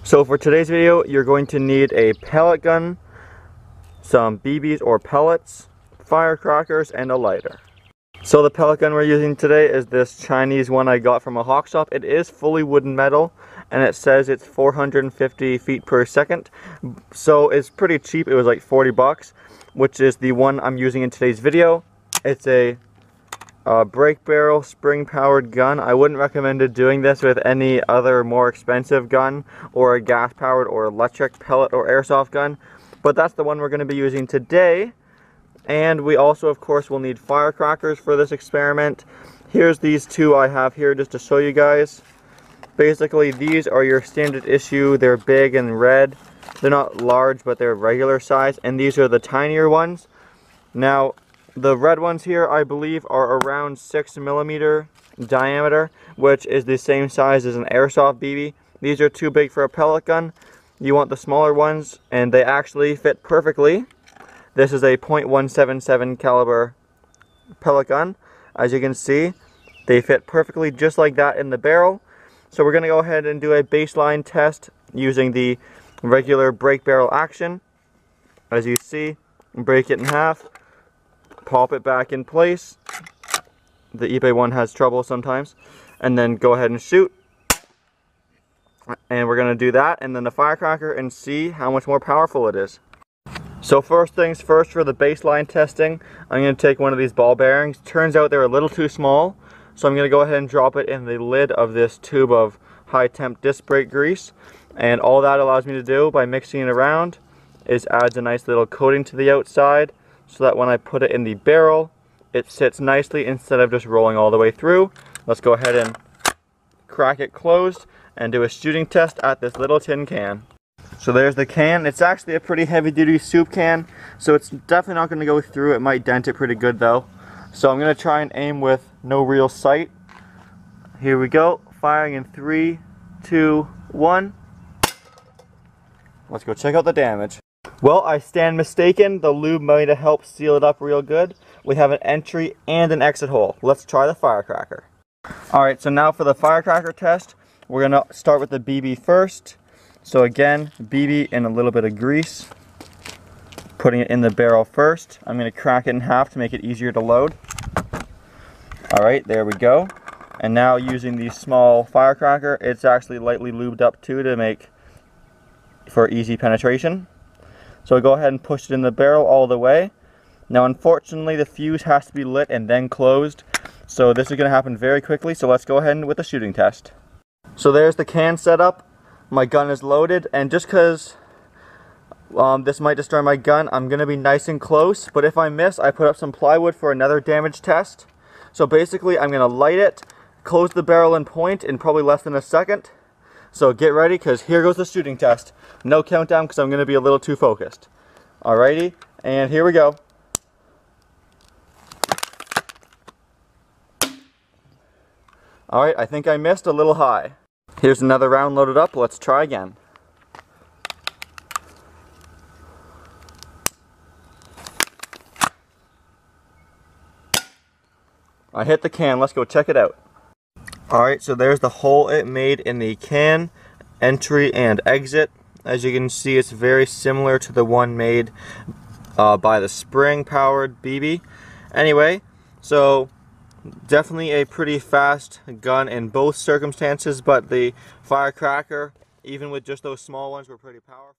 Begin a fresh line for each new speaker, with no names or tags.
So for today's video, you're going to need a pellet gun, some BBs or pellets, firecrackers, and a lighter. So the pellet gun we're using today is this Chinese one I got from a hawk shop. It is fully wooden metal, and it says it's 450 feet per second. So it's pretty cheap. It was like 40 bucks, which is the one I'm using in today's video. It's a brake barrel spring powered gun. I wouldn't recommend doing this with any other more expensive gun or a gas powered or electric pellet or airsoft gun, but that's the one we're going to be using today. And we also of course will need firecrackers for this experiment. Here's these two I have here just to show you guys. Basically these are your standard issue. They're big and red. They're not large, but they're regular size, and these are the tinier ones. Now the red ones here, I believe, are around 6mm diameter, which is the same size as an airsoft BB. These are too big for a pellet gun. You want the smaller ones, and they actually fit perfectly. This is a .177 caliber pellet gun. As you can see, they fit perfectly just like that in the barrel. So we're going to go ahead and do a baseline test using the regular brake barrel action. As you see, break it in half. Pop it back in place. The eBay one has trouble sometimes. And then go ahead and shoot. And we're going to do that, and then the firecracker, and see how much more powerful it is. So first things first, for the baseline testing, I'm going to take one of these ball bearings. Turns out they're a little too small, so I'm going to go ahead and drop it in the lid of this tube of high temp disc brake grease. And all that allows me to do by mixing it around is adds a nice little coating to the outside, so that when I put it in the barrel, it sits nicely instead of just rolling all the way through. Let's go ahead and crack it closed and do a shooting test at this little tin can. So there's the can. It's actually a pretty heavy duty soup can, so it's definitely not going to go through. It might dent it pretty good though. So I'm going to try and aim with no real sight. Here we go. Firing in 3, 2, 1. Let's go check out the damage. Well, I stand mistaken. The lube might have helped seal it up real good. We have an entry and an exit hole. Let's try the firecracker. Alright, so now for the firecracker test, we're going to start with the BB first. So again, BB in a little bit of grease. Putting it in the barrel first. I'm going to crack it in half to make it easier to load. Alright, there we go. And now using the small firecracker, it's actually lightly lubed up too to make for easy penetration. So go ahead and push it in the barrel all the way. Now unfortunately the fuse has to be lit and then closed, so this is going to happen very quickly, so let's go ahead with the shooting test. So there's the can set up. My gun is loaded, and just because this might destroy my gun, I'm going to be nice and close, but if I miss, I put up some plywood for another damage test. So basically I'm going to light it, close the barrel and point in probably less than a second. So get ready, because here goes the shooting test. No countdown because I'm going to be a little too focused. Alrighty, and here we go. Alright, I think I missed a little high. Here's another round loaded up. Let's try again. I hit the can. Let's go check it out. Alright, so there's the hole it made in the can, entry and exit. As you can see, it's very similar to the one made by the spring powered BB. Anyway, so definitely a pretty fast gun in both circumstances, but the firecracker, even with just those small ones, were pretty powerful.